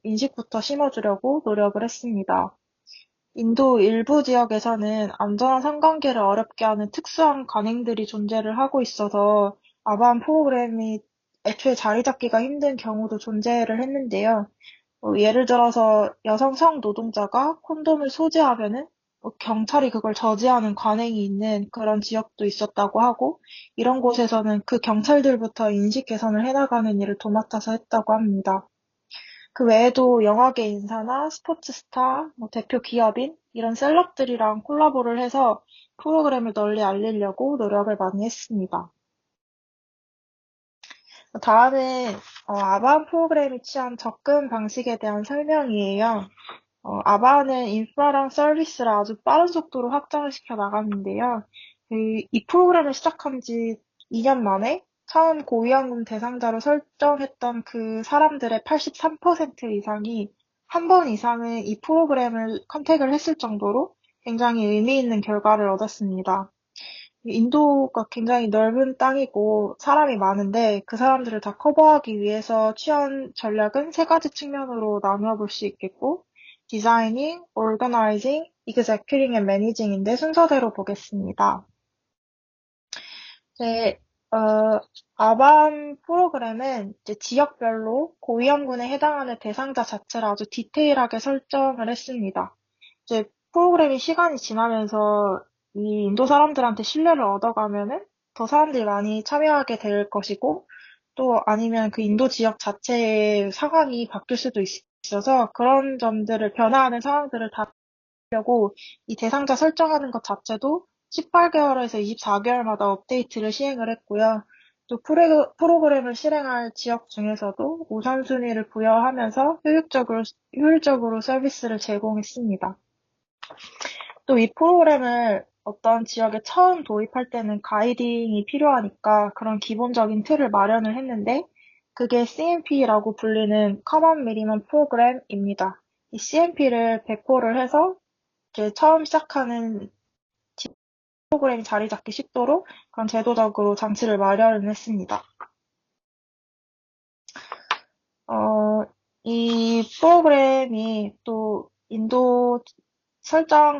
인식부터 심어주려고 노력을 했습니다. 인도 일부 지역에서는 안전한 상관계를 어렵게 하는 특수한 관행들이 존재를 하고 있어서 아바한 프로그램이 애초에 자리 잡기가 힘든 경우도 존재를 했는데요. 예를 들어서 여성 성노동자가 콘돔을 소지하면은 경찰이 그걸 저지하는 관행이 있는 그런 지역도 있었다고 하고, 이런 곳에서는 그 경찰들부터 인식 개선을 해나가는 일을 도맡아서 했다고 합니다. 그 외에도 영화계 인사나 스포츠 스타, 대표 기업인 이런 셀럽들이랑 콜라보를 해서 프로그램을 널리 알리려고 노력을 많이 했습니다. 다음은 아바한 프로그램이 취한 접근 방식에 대한 설명이에요. 아바는 인프라랑 서비스를 아주 빠른 속도로 확장을 시켜 나갔는데요. 이 프로그램을 시작한 지 2년 만에 처음 고위험군 대상자로 설정했던 그 사람들의 83% 이상이 한 번 이상은 이 프로그램을 컨택을 했을 정도로 굉장히 의미 있는 결과를 얻었습니다. 인도가 굉장히 넓은 땅이고 사람이 많은데 그 사람들을 다 커버하기 위해서 취한 전략은 세 가지 측면으로 나누어 볼 수 있겠고, 디자이닝, 오거나이징, executing and managing인데 순서대로 보겠습니다. 네, 아반 프로그램은 이제 지역별로 고위험군에 해당하는 대상자 자체를 아주 디테일하게 설정을 했습니다. 이제 프로그램이 시간이 지나면서 이 인도 사람들한테 신뢰를 얻어가면은 더 사람들이 많이 참여하게 될 것이고, 또 아니면 그 인도 지역 자체의 상황이 바뀔 수도 있어서 그런 점들을 변화하는 상황들을 다루려고 이 대상자 설정하는 것 자체도 18개월에서 24개월마다 업데이트를 시행을 했고요. 또 프로그램을 실행할 지역 중에서도 우선순위를 부여하면서 효율적으로 서비스를 제공했습니다. 또 이 프로그램을 어떤 지역에 처음 도입할 때는 가이딩이 필요하니까 그런 기본적인 틀을 마련을 했는데, 그게 CMP라고 불리는 Common Minimum Program입니다. 이 CMP를 배포를 해서 이제 처음 시작하는 프로그램이 자리 잡기 쉽도록 그런 제도적으로 장치를 마련을 했습니다. 이 프로그램이 또 인도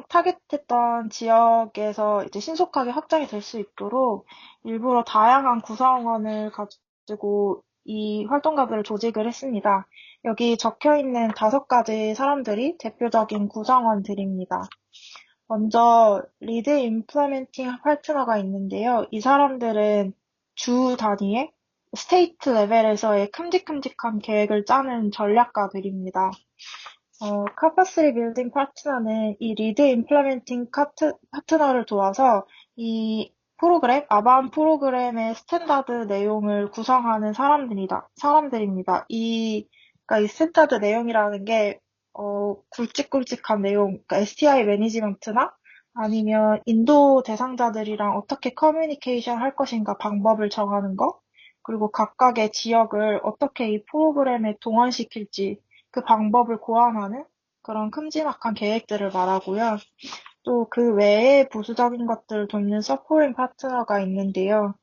타겟했던 지역에서 이제 신속하게 확장이 될 수 있도록 일부러 다양한 구성원을 가지고 이 활동가들을 조직을 했습니다. 여기 적혀 있는 5가지 사람들이 대표적인 구성원들입니다. 먼저 리드 임플리멘팅 파트너가 있는데요. 이 사람들은 주 단위의 스테이트 레벨에서의 큼직큼직한 계획을 짜는 전략가들입니다. 카파시티 빌딩 파트너는 이 리드 임플리멘팅 파트너를 도와서 이 아바한 프로그램의 스탠다드 내용을 구성하는 사람들입니다. 그러니까 이 스탠다드 내용이라는 게, 굵직굵직한 내용, 그러니까 STI 매니지먼트나 아니면 인도 대상자들이랑 어떻게 커뮤니케이션 할 것인가 방법을 정하는 거, 그리고 각각의 지역을 어떻게 이 프로그램에 동원시킬지 그 방법을 고안하는 그런 큼지막한 계획들을 말하고요. 또 그 외에 부수적인 것들을 돕는 서포팅 파트너가 있는데요.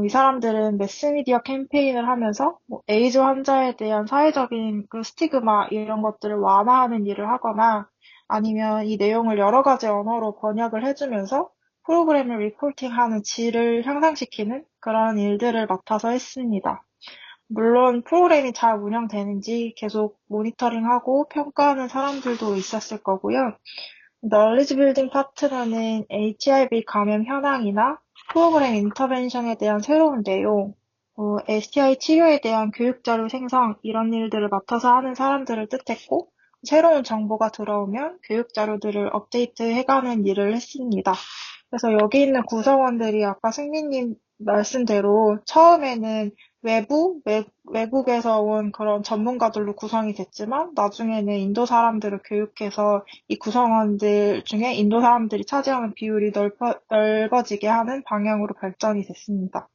이 사람들은 매스미디어 캠페인을 하면서 에이즈 환자에 대한 사회적인 그 스티그마 이런 것들을 완화하는 일을 하거나, 아니면 이 내용을 여러 가지 언어로 번역을 해주면서 프로그램을 리포팅하는 질을 향상시키는 그런 일들을 맡아서 했습니다. 물론 프로그램이 잘 운영되는지 계속 모니터링하고 평가하는 사람들도 있었을 거고요. 널리지 빌딩 파트너는 HIV 감염 현황이나 프로그램 인터벤션에 대한 새로운 내용, STI 치료에 대한 교육 자료 생성 이런 일들을 맡아서 하는 사람들을 뜻했고, 새로운 정보가 들어오면 교육 자료들을 업데이트 해가는 일을 했습니다. 그래서 여기 있는 구성원들이 아까 승민님 말씀대로 처음에는 외국에서 온 그런 전문가들로 구성이 됐지만, 나중에는 인도 사람들을 교육해서 이 구성원들 중에 인도 사람들이 차지하는 비율이 넓어지게 하는 방향으로 발전이 됐습니다.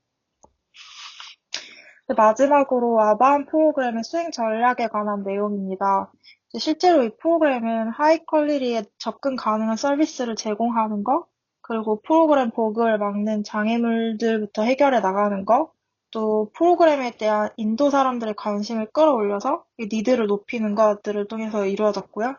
마지막으로 아바한 프로그램의 수행 전략에 관한 내용입니다. 실제로 이 프로그램은 하이 퀄리티에 접근 가능한 서비스를 제공하는 것, 그리고 프로그램 버그를 막는 장애물들부터 해결해 나가는 것, 또 프로그램에 대한 인도 사람들의 관심을 끌어올려서 이 니드를 높이는 것들을 통해서 이루어졌고요.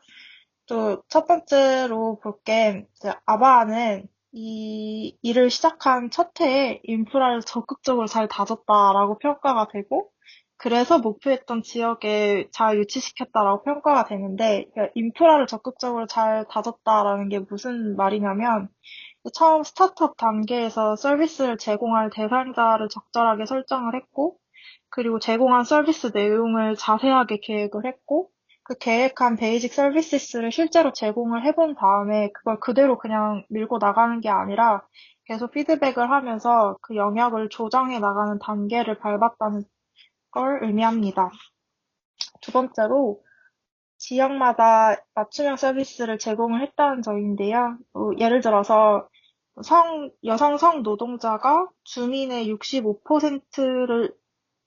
또 첫 번째로 볼 게 아바아는 이 일을 시작한 첫 해에 인프라를 적극적으로 잘 다졌다라고 평가가 되고 그래서 목표했던 지역에 잘 유치시켰다라고 평가가 되는데 그러니까 인프라를 적극적으로 잘 다졌다라는 게 무슨 말이냐면 처음 스타트업 단계에서 서비스를 제공할 대상자를 적절하게 설정을 했고 그리고 제공한 서비스 내용을 자세하게 계획을 했고, 그 계획한 베이직 서비스를 실제로 제공을 해본 다음에 그걸 그대로 그냥 밀고 나가는 게 아니라 계속 피드백을 하면서 그 영역을 조정해 나가는 단계를 밟았다는 걸 의미합니다. 두 번째로 지역마다 맞춤형 서비스를 제공을 했다는 점인데요. 예를 들어서 여성 성 노동자가 주민의 65%를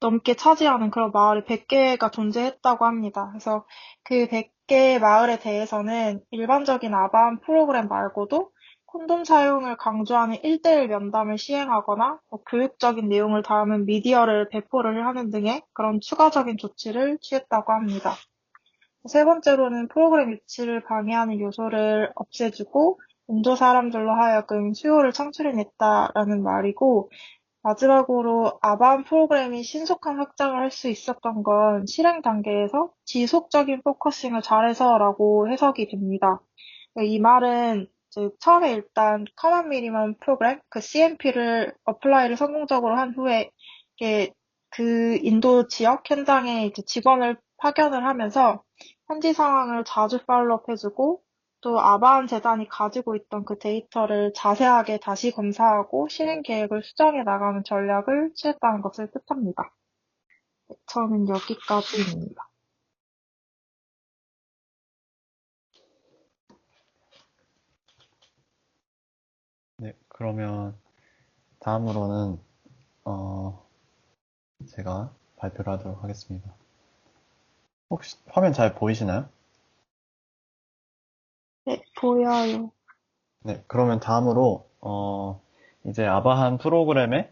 넘게 차지하는 그런 마을이 100개가 존재했다고 합니다. 그래서 그 100개 마을에 대해서는 일반적인 아바한 프로그램 말고도 콘돔 사용을 강조하는 1대1 면담을 시행하거나 교육적인 내용을 담은 미디어를 배포를 하는 등의 그런 추가적인 조치를 취했다고 합니다. 세 번째로는 프로그램 유치를 방해하는 요소를 없애주고 인도 사람들로 하여금 수요를 창출해냈다라는 말이고 마지막으로 아바한 프로그램이 신속한 확장을 할 수 있었던 건 실행 단계에서 지속적인 포커싱을 잘해서라고 해석이 됩니다. 이 말은 이제 처음에 일단 커먼 미니멈 프로그램, 그 CMP를 어플라이를 성공적으로 한 후에 이게 그 인도 지역 현장에 이제 직원을 파견을 하면서 현지 상황을 자주 팔로업 해주고 또 아바한 재단이 가지고 있던 그 데이터를 자세하게 다시 검사하고 실행 계획을 수정해 나가는 전략을 취했다는 것을 뜻합니다. 네, 저는 여기까지입니다. 네, 그러면 다음으로는 제가 발표를 하도록 하겠습니다. 혹시 화면 잘 보이시나요? 네, 보여요. 네, 그러면 다음으로 이제 아바한 프로그램의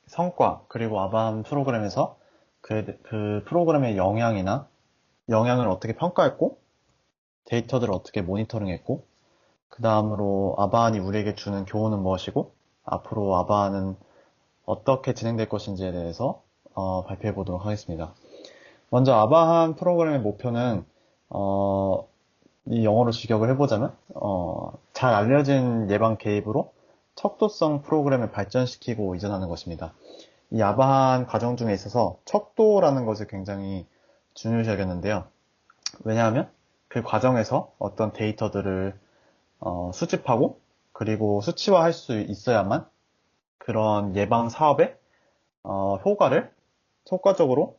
성과 그리고 아바한 프로그램에서 그 프로그램의 영향을 어떻게 평가했고 데이터들을 어떻게 모니터링했고 그 다음으로 아바한이 우리에게 주는 교훈은 무엇이고 앞으로 아바한은 어떻게 진행될 것인지에 대해서 발표해 보도록 하겠습니다. 먼저 아바한 프로그램의 목표는 이 영어로 직역을 해보자면 잘 알려진 예방 개입으로 척도성 프로그램을 발전시키고 이전하는 것입니다. 이 아바한 과정 중에 있어서 척도라는 것을 굉장히 중요시 여겼는데요. 왜냐하면 그 과정에서 어떤 데이터들을 수집하고 그리고 수치화할 수 있어야만 그런 예방 사업의 효과를 효과적으로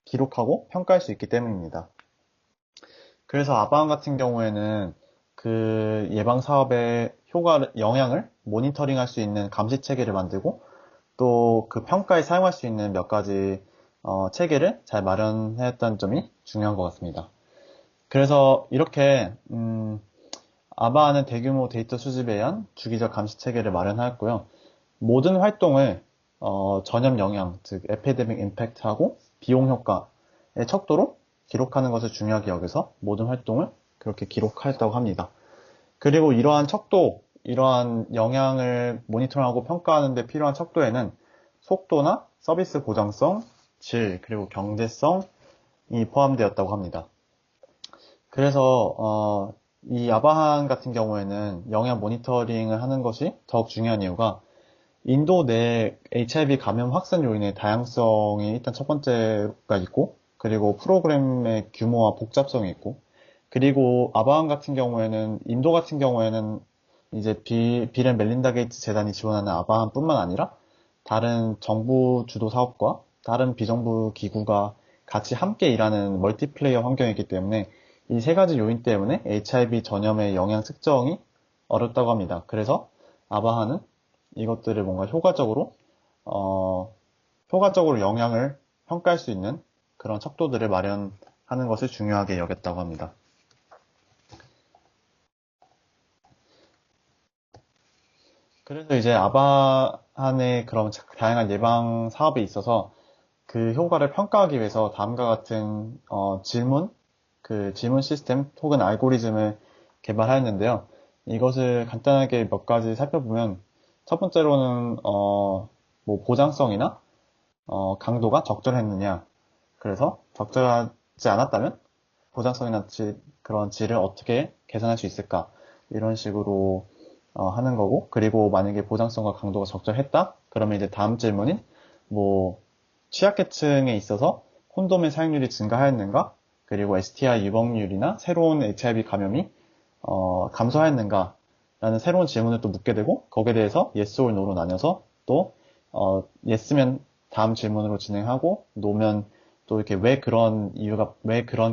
기록하고 평가할 수 있기 때문입니다. 그래서 아바한 같은 경우에는 그 예방 사업의 영향을 모니터링할 수 있는 감시 체계를 만들고 또 그 평가에 사용할 수 있는 몇 가지 체계를 잘 마련했다는 점이 중요한 것 같습니다. 그래서 이렇게 아바하는 대규모 데이터 수집에 의한 주기적 감시 체계를 마련하였고요. 모든 활동을 전염 영향, 즉 에피데믹 임팩트하고 비용 효과의 척도로 기록하는 것을 중요하게 여겨서 모든 활동을 그렇게 기록하였다고 합니다. 그리고 이러한 척도, 이러한 영향을 모니터링하고 평가하는 데 필요한 척도에는 속도나 서비스 고정성, 질, 그리고 경제성이 포함되었다고 합니다. 그래서 이 아바한 같은 경우에는 영향 모니터링을 하는 것이 더욱 중요한 이유가 인도 내 HIV 감염 확산 요인의 다양성이 일단 첫 번째가 있고 그리고 프로그램의 규모와 복잡성이 있고 그리고 아바한 같은 경우에는 인도 같은 경우에는 이제 빌 앤 멜린다 게이츠 재단이 지원하는 아바한뿐만 아니라 다른 정부 주도 사업과 다른 비정부 기구가 같이 함께 일하는 멀티플레이어 환경이기 때문에 이 세 가지 요인 때문에 HIV 전염의 영향 측정이 어렵다고 합니다. 그래서 아바하는 이것들을 뭔가 효과적으로 영향을 평가할 수 있는 그런 척도들을 마련하는 것을 중요하게 여겼다고 합니다. 그래서 이제 아바한의 그런 다양한 예방 사업에 있어서 그 효과를 평가하기 위해서 다음과 같은 질문 시스템 혹은 알고리즘을 개발하였는데요. 이것을 간단하게 몇 가지 살펴보면 첫 번째로는 뭐 보장성이나 강도가 적절했느냐. 그래서 적절하지 않았다면 보장성이나 그런 질을 어떻게 개선할 수 있을까? 이런 식으로 하는 거고, 그리고 만약에 보장성과 강도가 적절했다? 그러면 이제 다음 질문인 뭐 취약계층에 있어서 콘돔의 사용률이 증가하였는가? 그리고 STI 유병률이나 새로운 HIV 감염이 감소하였는가? 라는 새로운 질문을 또 묻게 되고, 거기에 대해서 yes or no로 나뉘어서 또 yes면 다음 질문으로 진행하고, no면 또 이렇게 왜 그런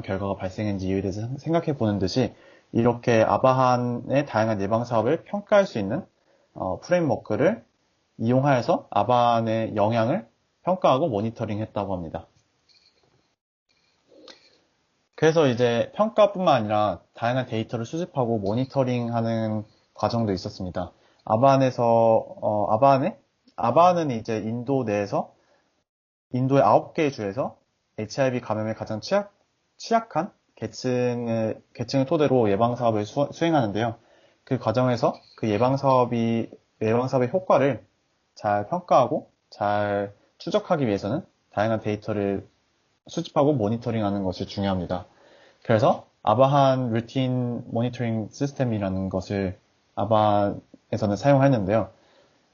결과가 발생했는지 이유에 대해서 생각해 보는 듯이 이렇게 아바한의 다양한 예방 사업을 평가할 수 있는 프레임워크를 이용하여서 아바한의 영향을 평가하고 모니터링 했다고 합니다. 그래서 이제 평가뿐만 아니라 다양한 데이터를 수집하고 모니터링하는 과정도 있었습니다. 아바한은 이제 인도의 9개의 주에서 HIV 감염에 가장 취약한 계층을 토대로 예방사업을 수행하는데요. 그 과정에서 그 예방사업의 효과를 잘 평가하고 잘 추적하기 위해서는 다양한 데이터를 수집하고 모니터링하는 것이 중요합니다. 그래서 아바한 루틴 모니터링 시스템이라는 것을 아바한에서는 사용했는데요.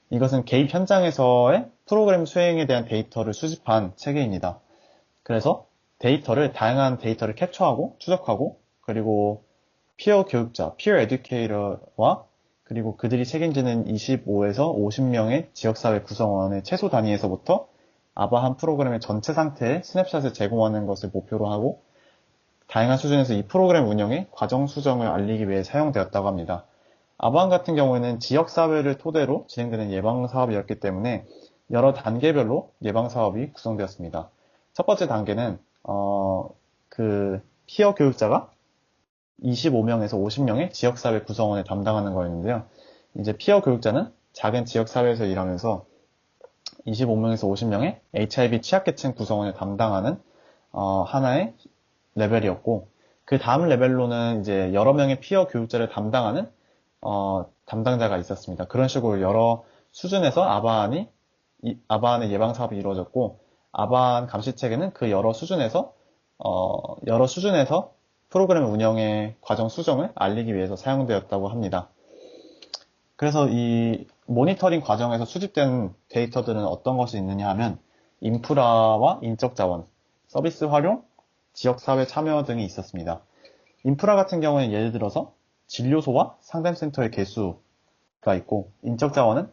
이것은 개입 현장에서의 프로그램 수행에 대한 데이터를 수집한 체계입니다. 그래서 다양한 데이터를 캡처하고 추적하고 그리고 피어 교육자, 피어 에듀케이터와 그리고 그들이 책임지는 25에서 50명의 지역사회 구성원의 최소 단위에서부터 아바한 프로그램의 전체 상태의 스냅샷을 제공하는 것을 목표로 하고 다양한 수준에서 이 프로그램 운영의 과정 수정을 알리기 위해 사용되었다고 합니다. 아바한 같은 경우에는 지역사회를 토대로 진행되는 예방사업이었기 때문에 여러 단계별로 예방사업이 구성되었습니다. 첫 번째 단계는 그 피어 교육자가 25명에서 50명의 지역사회 구성원을 담당하는 거였는데요. 이제 피어 교육자는 작은 지역사회에서 일하면서 25명에서 50명의 HIV 취약계층 구성원을 담당하는 하나의 레벨이었고 그 다음 레벨로는 이제 여러 명의 피어 교육자를 담당하는 담당자가 있었습니다. 그런 식으로 여러 수준에서 아바한의 예방 사업이 이루어졌고 아바한 감시체계는 그 여러 수준에서 프로그램 운영의 과정 수정을 알리기 위해서 사용되었다고 합니다. 그래서 이 모니터링 과정에서 수집된 데이터들은 어떤 것이 있느냐 하면 인프라와 인적 자원, 서비스 활용, 지역사회 참여 등이 있었습니다. 인프라 같은 경우는 예를 들어서 진료소와 상담센터의 개수가 있고 인적 자원은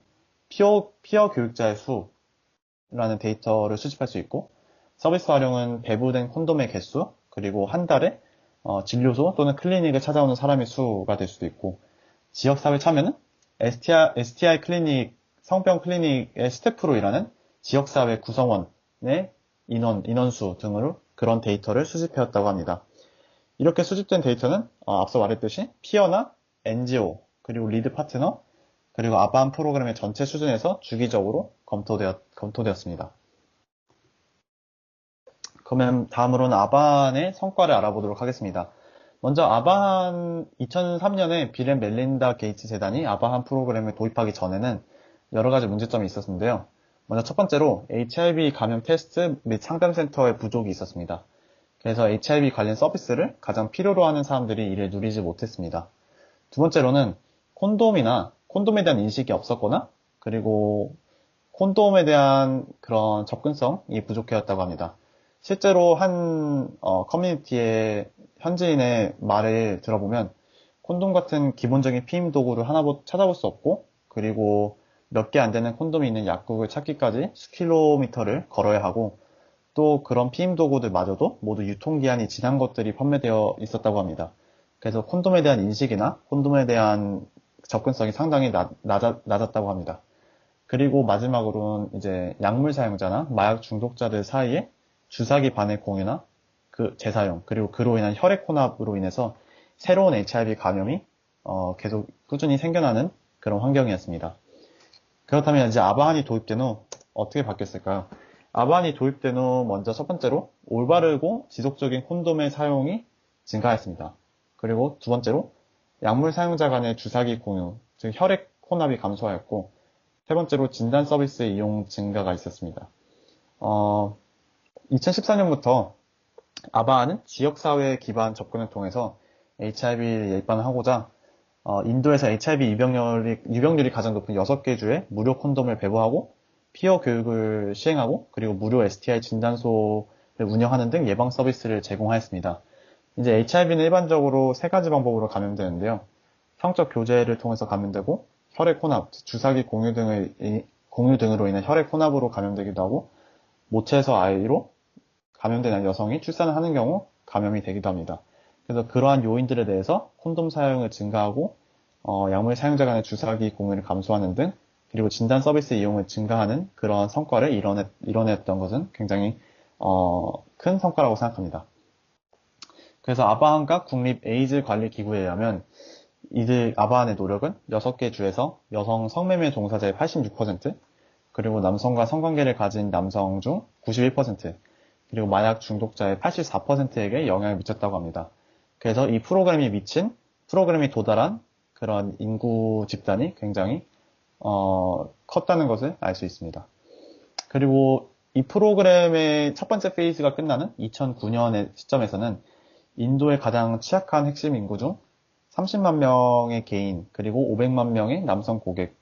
피어 교육자의 수라는 데이터를 수집할 수 있고 서비스 활용은 배부된 콘돔의 개수 그리고 한 달에 진료소 또는 클리닉을 찾아오는 사람의 수가 될 수도 있고 지역사회 참여는 STI 클리닉, 성병 클리닉의 스태프로 일하는 지역사회 구성원의 인원수 등으로 그런 데이터를 수집해왔다고 합니다. 이렇게 수집된 데이터는 앞서 말했듯이 피어나 NGO, 그리고 리드 파트너, 그리고 아바한 프로그램의 전체 수준에서 주기적으로 검토되었습니다. 그러면 다음으로는 아바한의 성과를 알아보도록 하겠습니다. 먼저 아바한 2003년에 빌 앤 멜린다 게이츠 재단이 아바한 프로그램을 도입하기 전에는 여러 가지 문제점이 있었는데요. 먼저 첫 번째로 HIV 감염 테스트 및 상담센터의 부족이 있었습니다. 그래서 HIV 관련 서비스를 가장 필요로 하는 사람들이 이를 누리지 못했습니다. 두 번째로는 콘돔에 대한 인식이 없었거나 그리고 콘돔에 대한 그런 접근성이 부족해였다고 합니다. 실제로 한 커뮤니티의 현지인의 말을 들어보면 콘돔 같은 기본적인 피임 도구를 하나 찾아볼 수 없고 그리고 몇 개 안 되는 콘돔이 있는 약국을 찾기까지 수킬로미터를 걸어야 하고 또 그런 피임 도구들마저도 모두 유통기한이 지난 것들이 판매되어 있었다고 합니다. 그래서 콘돔에 대한 인식이나 콘돔에 대한 접근성이 상당히 낮았다고 합니다. 그리고 마지막으로는 이제 약물 사용자나 마약 중독자들 사이에 주사기 반의 공유나 그 재사용 그리고 그로 인한 혈액 혼합으로 인해서 새로운 HIV 감염이 계속 꾸준히 생겨나는 그런 환경이었습니다. 그렇다면 이제 아바한이 도입된 후 어떻게 바뀌었을까요? 아바한이 도입된 후 먼저 첫 번째로 올바르고 지속적인 콘돔의 사용이 증가했습니다. 그리고 두 번째로 약물 사용자 간의 주사기 공유, 즉 혈액 혼합이 감소하였고, 세 번째로 진단 서비스 이용 증가가 있었습니다. 2014년부터 아바한은 지역사회 기반 접근을 통해서 HIV를 예방하고자 인도에서 HIV 유병률이 가장 높은 6개 주에 무료 콘돔을 배부하고 피어 교육을 시행하고 그리고 무료 STI 진단소를 운영하는 등 예방 서비스를 제공하였습니다. 이제 HIV는 일반적으로 세 가지 방법으로 감염되는데요. 성적 교제를 통해서 감염되고 혈액 혼합, 주사기 공유 등으로 인한 혈액 혼합으로 감염되기도 하고 모체에서 아이로 감염된 여성이 출산을 하는 경우 감염이 되기도 합니다. 그래서 그러한 요인들에 대해서 콘돔 사용을 증가하고 약물 사용자 간의 주사기 공유를 감소하는 등 그리고 진단 서비스 이용을 증가하는 그런 성과를 이뤄냈던 것은 굉장히 큰 성과라고 생각합니다. 그래서 아바한과 국립 에이즈 관리 기구에 의하면 이들 아바한의 노력은 6개 주에서 여성 성매매 종사자의 86%, 그리고 남성과 성관계를 가진 남성 중 91%, 그리고 마약 중독자의 84%에게 영향을 미쳤다고 합니다. 그래서 이 프로그램이 도달한 그런 인구 집단이 굉장히 컸다는 것을 알 수 있습니다. 그리고 이 프로그램의 첫 번째 페이즈가 끝나는 2009년의 시점에서는 인도의 가장 취약한 핵심 인구 중 30만 명의 개인, 그리고 500만 명의 남성 고객,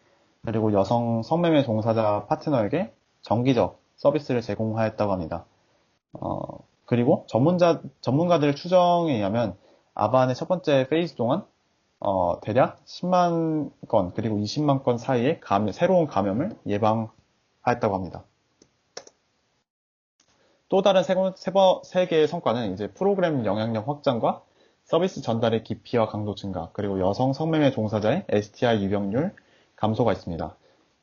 그리고 여성 성매매 종사자 파트너에게 정기적 서비스를 제공하였다고 합니다. 그리고 전문가들의 추정에 의하면 아바한의 첫 번째 페이즈 동안 대략 10만 건 그리고 20만 건 사이의 새로운 감염을 예방하였다고 합니다. 또 다른 세 개의 성과는 이제 프로그램 영향력 확장과 서비스 전달의 깊이와 강도 증가, 그리고 여성 성매매 종사자의 STI 유병률 감소가 있습니다.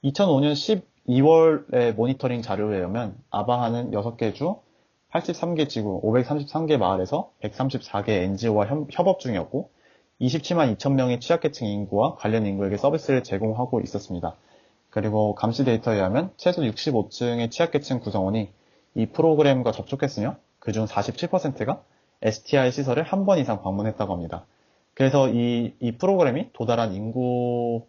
2005년 12월의 모니터링 자료에 의하면 아바하는 6개 주, 83개 지구, 533개 마을에서 134개 NGO와 협업 중이었고 27만 2천 명의 취약계층 인구와 관련 인구에게 서비스를 제공하고 있었습니다. 그리고 감시 데이터에 의하면 최소 65층의 취약계층 구성원이 이 프로그램과 접촉했으며 그중 47%가 STI 시설을 한 번 이상 방문했다고 합니다. 그래서 이 프로그램이 도달한 인구의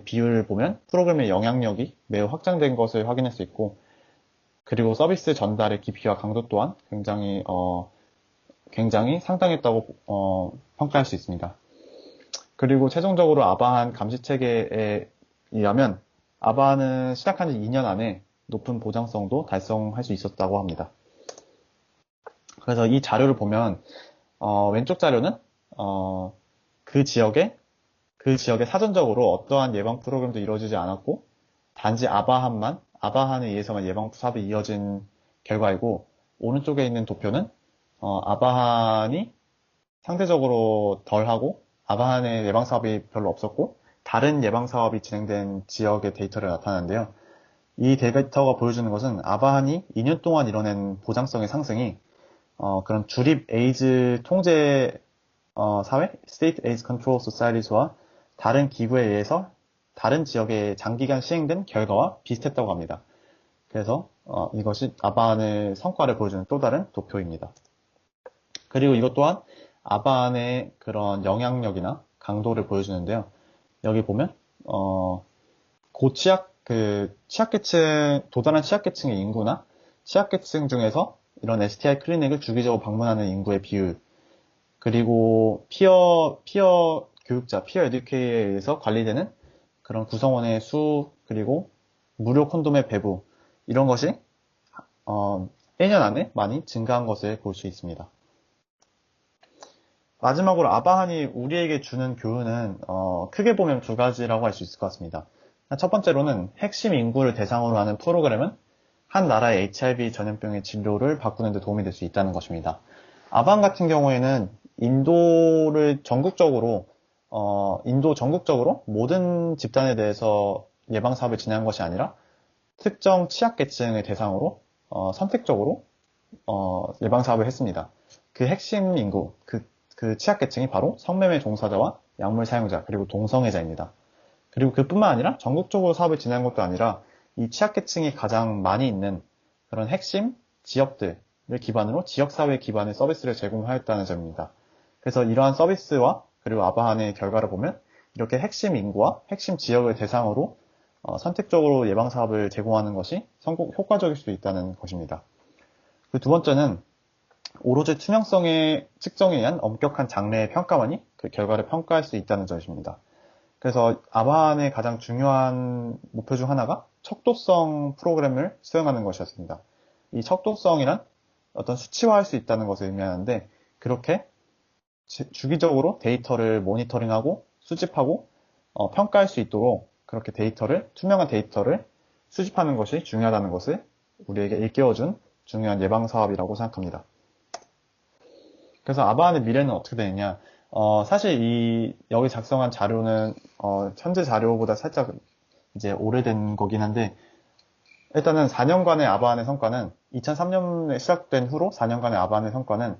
비율을 보면 프로그램의 영향력이 매우 확장된 것을 확인할 수 있고, 그리고 서비스 전달의 깊이와 강도 또한 굉장히 상당했다고 평가할 수 있습니다. 그리고 최종적으로 아바한 감시 체계에 의하면 아바한은 시작한 지 2년 안에 높은 보장성도 달성할 수 있었다고 합니다. 그래서 이 자료를 보면 왼쪽 자료는 그 지역에 사전적으로 어떠한 예방 프로그램도 이루어지지 않았고 단지 아바한에 의해서만 예방 사업이 이어진 결과이고, 오른쪽에 있는 도표는 아바한이 상대적으로 덜하고 아바한의 예방 사업이 별로 없었고 다른 예방 사업이 진행된 지역의 데이터를 나타내는데요. 이 데이터가 보여주는 것은 아바한이 2년 동안 이뤄낸 보장성의 상승이 그런 주립 에이즈 통제 사회, State AIDS Control Societies와 다른 기구에 의해서 다른 지역에 장기간 시행된 결과와 비슷했다고 합니다. 그래서 이것이 아바한의 성과를 보여주는 또 다른 도표입니다. 그리고 이것 또한 아바한의 그런 영향력이나 강도를 보여주는데요. 여기 보면 도달한 취약계층의 인구나 취약계층 중에서 이런 STI 클리닉을 주기적으로 방문하는 인구의 비율, 그리고 피어 교육자, 피어 에듀케이에 의해서 관리되는 그런 구성원의 수, 그리고 무료 콘돔의 배부, 이런 것이 1년 안에 많이 증가한 것을 볼 수 있습니다. 마지막으로 아바한이 우리에게 주는 교훈은 크게 보면 두 가지라고 할 수 있을 것 같습니다. 첫 번째로는 핵심 인구를 대상으로 하는 프로그램은 한 나라의 HIV 전염병의 진료를 바꾸는 데 도움이 될 수 있다는 것입니다. 아바한 같은 경우에는 인도 전국적으로 모든 집단에 대해서 예방 사업을 진행한 것이 아니라 특정 취약계층을 대상으로 선택적으로 예방 사업을 했습니다. 그 핵심 인구, 그 취약계층이 바로 성매매 종사자와 약물 사용자, 그리고 동성애자입니다. 그리고 그뿐만 아니라 전국적으로 사업을 진행한 것도 아니라 이 취약계층이 가장 많이 있는 그런 핵심 지역들을 기반으로 지역사회 기반의 서비스를 제공하였다는 점입니다. 그래서 이러한 서비스와 그리고 아바한의 결과를 보면 이렇게 핵심 인구와 핵심 지역을 대상으로 선택적으로 예방사업을 제공하는 것이 효과적일 수 있다는 것입니다. 그 두 번째는 오로지 투명성의 측정에 의한 엄격한 장래의 평가만이 그 결과를 평가할 수 있다는 점입니다. 그래서 아바한의 가장 중요한 목표 중 하나가 척도성 프로그램을 수행하는 것이었습니다. 이 척도성이란 어떤 수치화할 수 있다는 것을 의미하는데 그렇게 주기적으로 데이터를 모니터링하고 수집하고 평가할 수 있도록 그렇게 투명한 데이터를 수집하는 것이 중요하다는 것을 우리에게 일깨워준 중요한 예방사업이라고 생각합니다. 그래서 아바한의 미래는 어떻게 되느냐? 사실 여기 작성한 자료는 현재 자료보다 살짝 이제 오래된 거긴 한데 일단은 4년간의 아바한의 성과는 2003년에 시작된 후로 4년간의 아바한의 성과는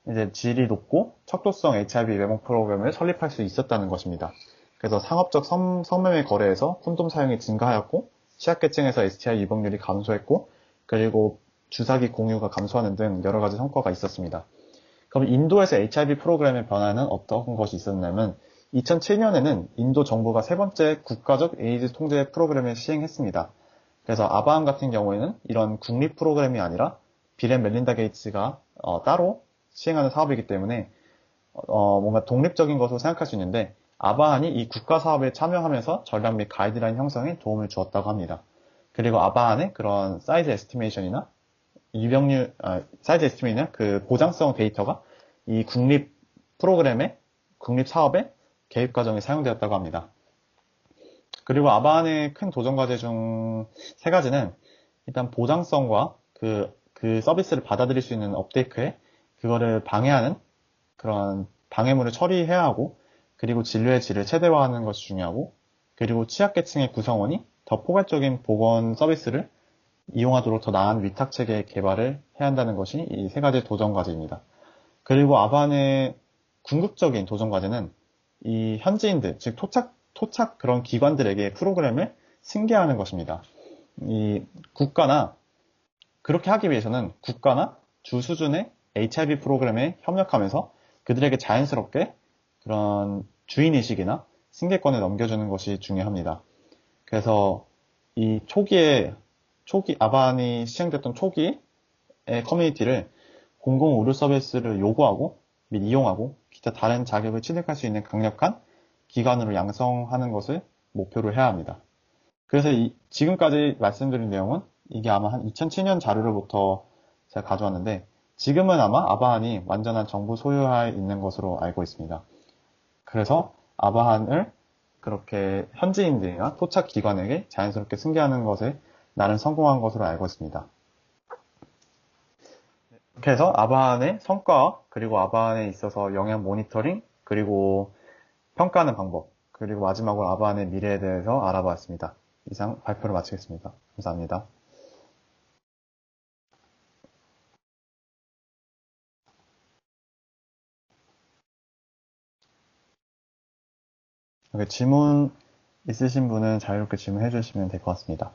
이제 질이 높고 척도성 HIV 예방 프로그램을 설립할 수 있었다는 것입니다. 그래서 상업적 성매매 거래에서 콘돔 사용이 증가하였고 취약계층에서 STI 유병률이 감소했고 그리고 주사기 공유가 감소하는 등 여러 가지 성과가 있었습니다. 그럼 인도에서 HIV 프로그램의 변화는 어떤 것이 있었냐면 2007년에는 인도 정부가 세 번째 국가적 에이즈 통제 프로그램을 시행했습니다. 그래서 아바한 같은 경우에는 이런 국립 프로그램이 아니라 빌 앤 멜린다 게이츠가 따로 시행하는 사업이기 때문에 뭔가 독립적인 것으로 생각할 수 있는데 아바한이 이 국가 사업에 참여하면서 전략 및 가이드라인 형성에 도움을 주었다고 합니다. 그리고 아바한의 그런 사이즈 에스티메이션이나 사이즈 에스티메이션이나 그 보장성 데이터가 이 국립 사업의 계획 과정에 사용되었다고 합니다. 그리고 아바한의 큰 도전 과제 중 세 가지는 일단 보장성과 그 서비스를 받아들일 수 있는 업데이트에 그거를 방해하는 그런 방해물을 처리해야 하고 그리고 진료의 질을 최대화하는 것이 중요하고 그리고 취약계층의 구성원이 더 포괄적인 보건 서비스를 이용하도록 더 나은 위탁체계 개발을 해야 한다는 것이 이 세 가지 도전 과제입니다. 그리고 아반의 궁극적인 도전 과제는 이 현지인들, 즉 토착 그런 기관들에게 프로그램을 승계하는 것입니다. 이 국가나 그렇게 하기 위해서는 국가나 주 수준의 HIV 프로그램에 협력하면서 그들에게 자연스럽게 그런 주인의식이나 승계권을 넘겨주는 것이 중요합니다. 그래서 이 아반이 시행됐던 초기의 커뮤니티를 공공 의료 서비스를 요구하고 및 이용하고 기타 다른 자격을 취득할 수 있는 강력한 기관으로 양성하는 것을 목표로 해야 합니다. 그래서 지금까지 말씀드린 내용은 이게 아마 한 2007년 자료로부터 제가 가져왔는데 지금은 아마 아바한이 완전한 정부 소유하에 있는 것으로 알고 있습니다. 그래서 아바한을 그렇게 현지인들이나 토착 기관에게 자연스럽게 승계하는 것에 나름 성공한 것으로 알고 있습니다. 이렇게 해서 아바한의 성과 그리고 아바한에 있어서 영향 모니터링 그리고 평가하는 방법 그리고 마지막으로 아바한의 미래에 대해서 알아봤습니다. 이상 발표를 마치겠습니다. 감사합니다. 질문 있으신 분은 자유롭게 질문해 주시면 될 것 같습니다.